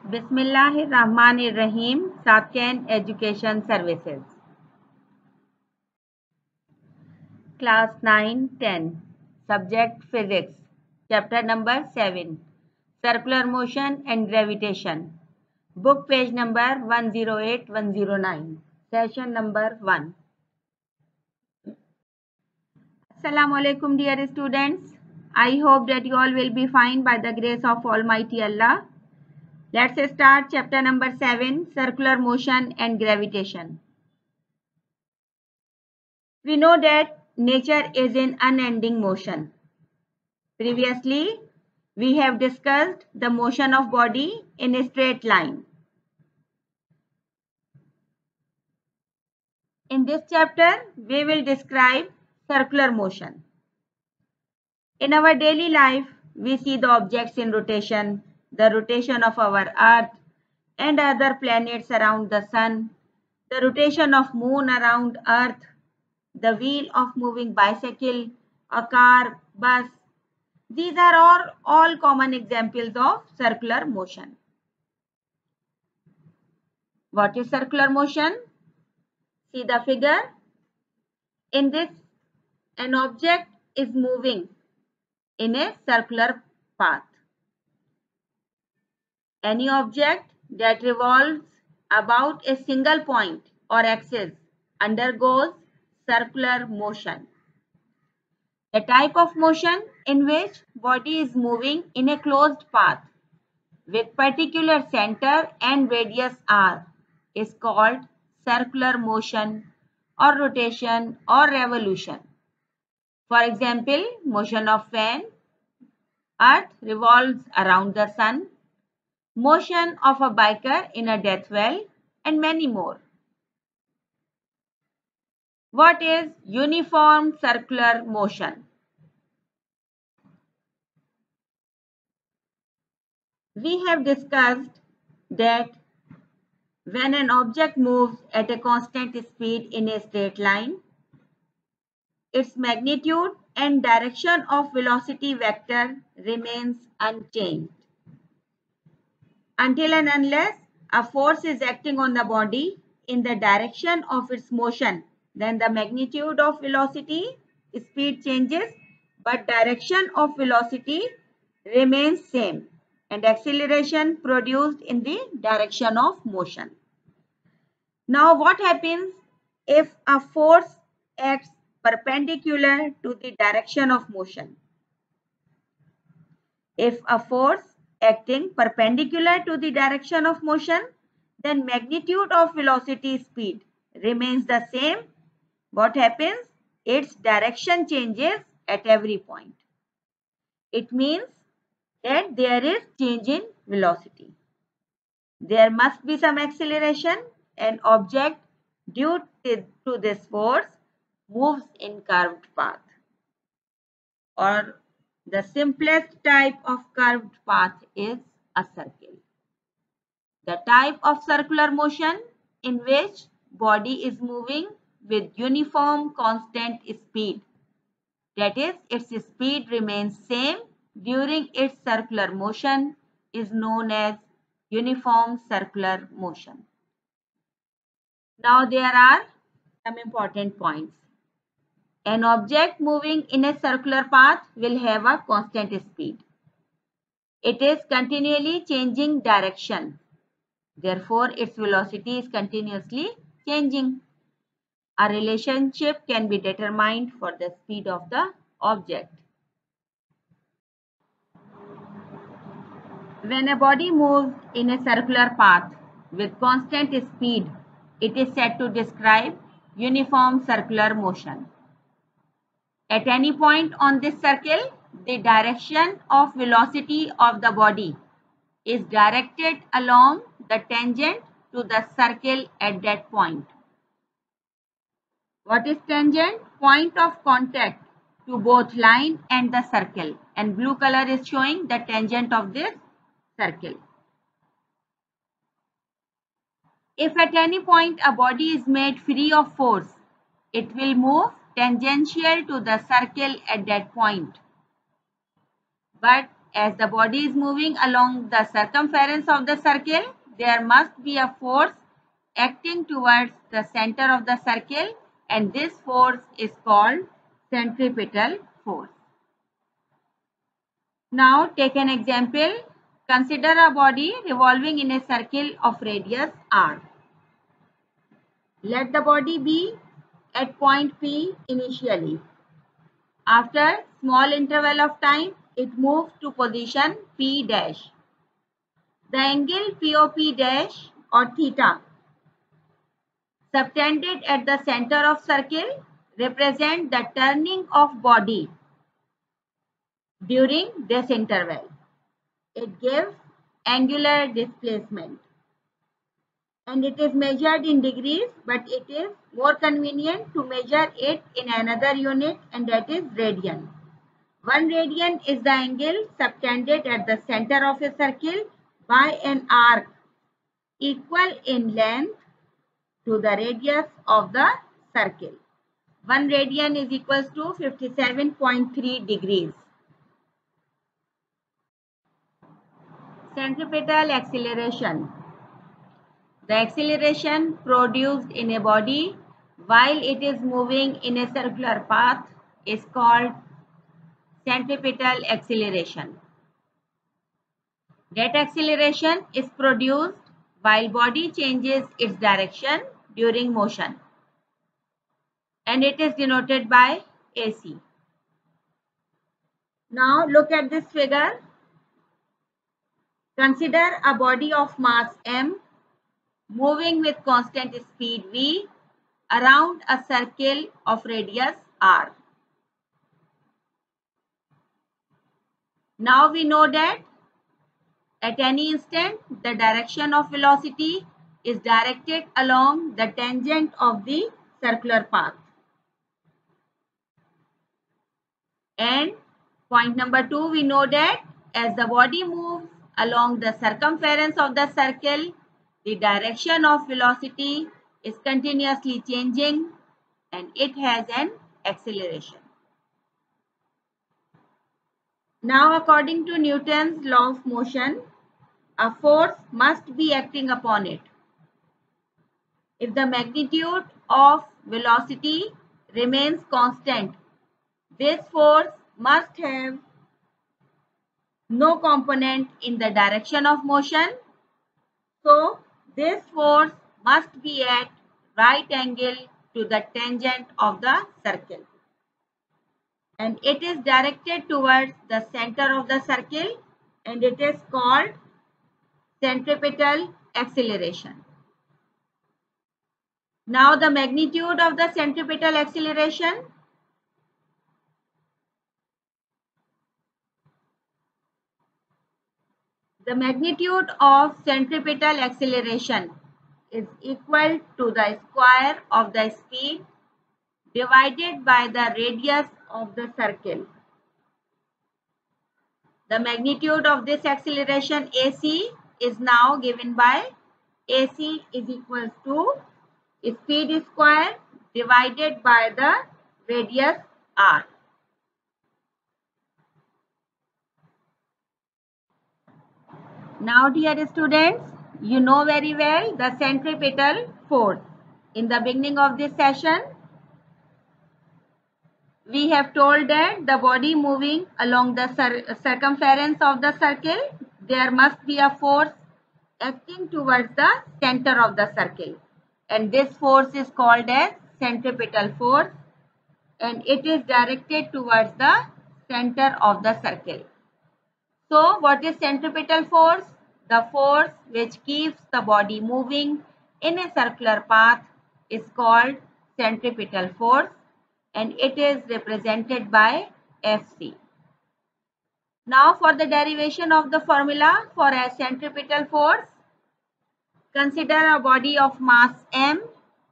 Bismillahirrahmanirrahim. Sakyan Education Services. Class 9-10. Subject Physics. Chapter number 7. Circular Motion and Gravitation. Book page number 108-109. Session number 1. Assalamu alaikum dear students. I hope that you all will be fine by the grace of Almighty Allah. Let's start chapter number 7, Circular Motion and Gravitation. We know that nature is in unending motion. Previously, we have discussed the motion of body in a straight line. In this chapter, we will describe circular motion. In our daily life, we see the objects in rotation, the rotation of our Earth and other planets around the Sun, the rotation of Moon around Earth, the wheel of moving bicycle, a car, bus. These are all common examples of circular motion. What is circular motion? See the figure. In this, an object is moving in a circular path. Any object that revolves about a single point or axis undergoes circular motion. The type of motion in which body is moving in a closed path with particular center and radius r is called circular motion or rotation or revolution. For example, motion of fan, Earth revolves around the Sun, motion of a biker in a death well, and many more. What is uniform circular motion? We have discussed that when an object moves at a constant speed in a straight line, its magnitude and direction of velocity vector remains unchanged. Until and unless a force is acting on the body in the direction of its motion, then the magnitude of velocity, speed changes, but direction of velocity remains same and acceleration produced in the direction of motion. Now what happens if a force acts perpendicular to the direction of motion? If a force acting perpendicular to the direction of motion, then magnitude of velocity speed remains the same. What happens? Its direction changes at every point. It means that there is change in velocity. There must be some acceleration. An object due to this force moves in curved path, or the simplest type of curved path is a circle. The type of circular motion in which body is moving with uniform constant speed. That is, its speed remains same during its circular motion is known as uniform circular motion. Now there are some important points. An object moving in a circular path will have a constant speed. It is continually changing direction. Therefore, its velocity is continuously changing. A relationship can be determined for the speed of the object. When a body moves in a circular path with constant speed, it is said to describe uniform circular motion. At any point on this circle, the direction of velocity of the body is directed along the tangent to the circle at that point. What is tangent? Point of contact to both line and the circle, and blue color is showing the tangent of this circle. If at any point a body is made free of force, it will move tangential to the circle at that point. But as the body is moving along the circumference of the circle, there must be a force acting towards the center of the circle, and this force is called centripetal force. Now take an example. Consider a body revolving in a circle of radius r. Let the body be at point P initially. After small interval of time, it moves to position P dash. The angle POP dash or theta subtended at the center of circle represent the turning of body during this interval. It gives angular displacement and it is measured in degrees, but it is more convenient to measure it in another unit, and that is radian. 1 radian is the angle subtended at the center of a circle by an arc equal in length to the radius of the circle. 1 radian is equals to 57.3 degrees. Centripetal acceleration. The acceleration produced in a body while it is moving in a circular path is called centripetal acceleration. That acceleration is produced while body changes its direction during motion, and it is denoted by AC. Now look at this figure. Consider a body of mass m moving with constant speed v around a circle of radius r. Now we know that at any instant the direction of velocity is directed along the tangent of the circular path. And point number 2, we know that as the body moves along the circumference of the circle, the direction of velocity is continuously changing and it has an acceleration. Now, according to Newton's law of motion, a force must be acting upon it. If the magnitude of velocity remains constant, this force must have no component in the direction of motion. So, this force must be at right angle to the tangent of the circle. And it is directed towards the center of the circle, and it is called centripetal acceleration. Now the magnitude of the centripetal acceleration. The magnitude of centripetal acceleration is equal to the square of the speed divided by the radius of the circle. The magnitude of this acceleration AC is now given by AC is equal to speed square divided by the radius r. Now dear students, you know very well the centripetal force. In the beginning of this session, we have told that the body moving along the circumference of the circle, there must be a force acting towards the center of the circle. And this force is called as centripetal force, and it is directed towards the center of the circle. So, what is centripetal force? The force which keeps the body moving in a circular path is called centripetal force, and it is represented by Fc. Now for the derivation of the formula for a centripetal force, consider a body of mass m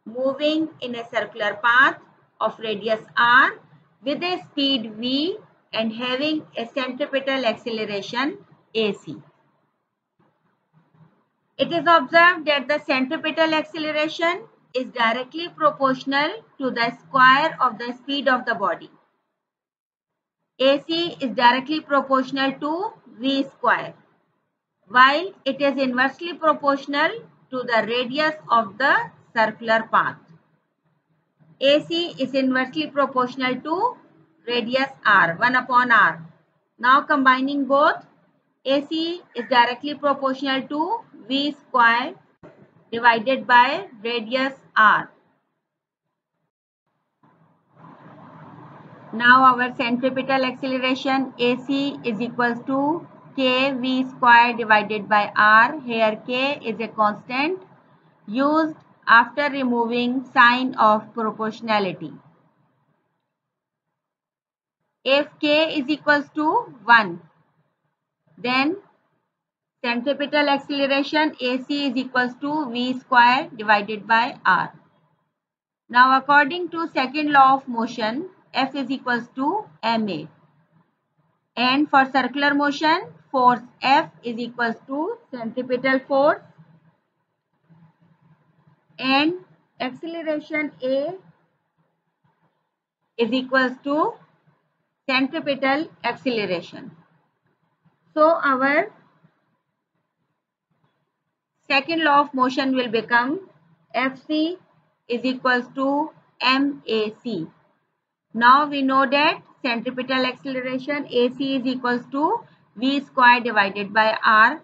moving in a circular path of radius r with a speed v and having a centripetal acceleration AC. It is observed that the centripetal acceleration is directly proportional to the square of the speed of the body. AC is directly proportional to v square, while it is inversely proportional to the radius of the circular path. AC is inversely proportional to radius r, 1 upon r. Now combining both, AC is directly proportional to v square divided by radius r. Now our centripetal acceleration AC is equals to kv square divided by r. Here k is a constant used after removing sign of proportionality. If k is equals to 1, then centripetal acceleration AC is equals to v square divided by r. Now according to second law of motion, F is equals to ma. And for circular motion, force F is equals to centripetal force and acceleration A is equals to centripetal acceleration. So our second law of motion will become Fc is equals to mac. Now we know that centripetal acceleration AC is equals to v square divided by r.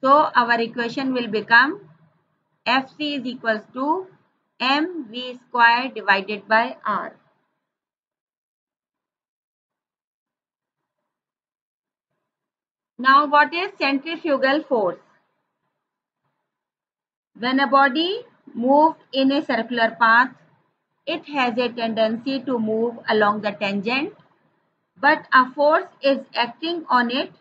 So our equation will become Fc is equals to mv square divided by r. Now what is centrifugal force? When a body moves in a circular path, it has a tendency to move along the tangent, but a force is acting on it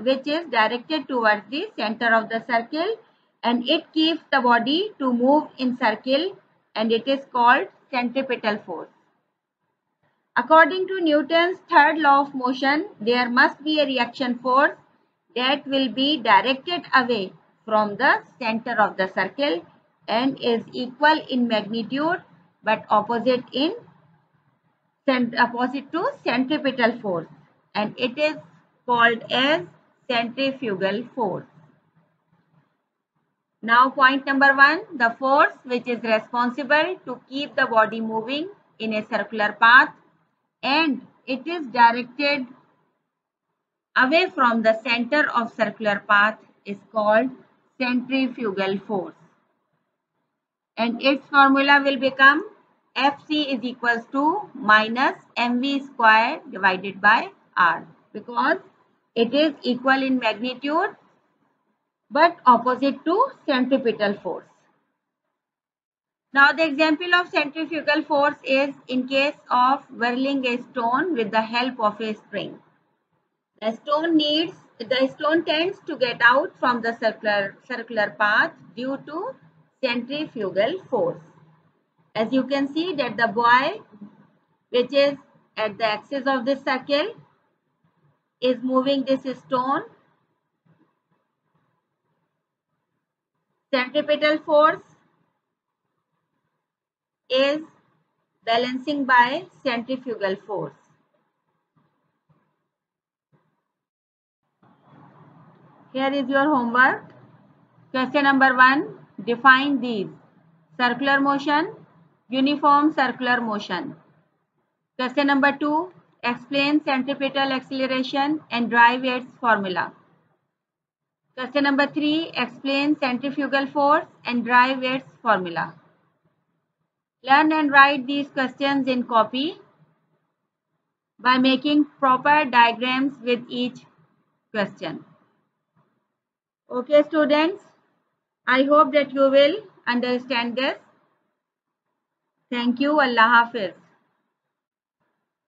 which is directed towards the center of the circle, and it keeps the body to move in circle, and it is called centripetal force. According to Newton's third law of motion, there must be a reaction force that will be directed away from the center of the circle and is equal in magnitude but opposite to centripetal force, and it is called as centrifugal force. Now point number 1, the force which is responsible to keep the body moving in a circular path and it is directed away from the center of circular path is called centrifugal force, and its formula will become Fc is equals to minus mv square divided by r, because it is equal in magnitude but opposite to centripetal force. Now the example of centrifugal force is in case of whirling a stone with the help of a spring. The stone tends to get out from the circular path due to centrifugal force. As you can see that the boy which is at the axis of this circle is moving this stone. Centripetal force is balancing by centrifugal force. Here is your homework. Question number 1. Define these. Circular motion, uniform circular motion. Question number 2. Explain centripetal acceleration and derive its formula. Question number 3. Explain centrifugal force and derive its formula. Learn and write these questions in copy by making proper diagrams with each question. Okay, students, I hope that you will understand this. Thank you. Allah Hafiz.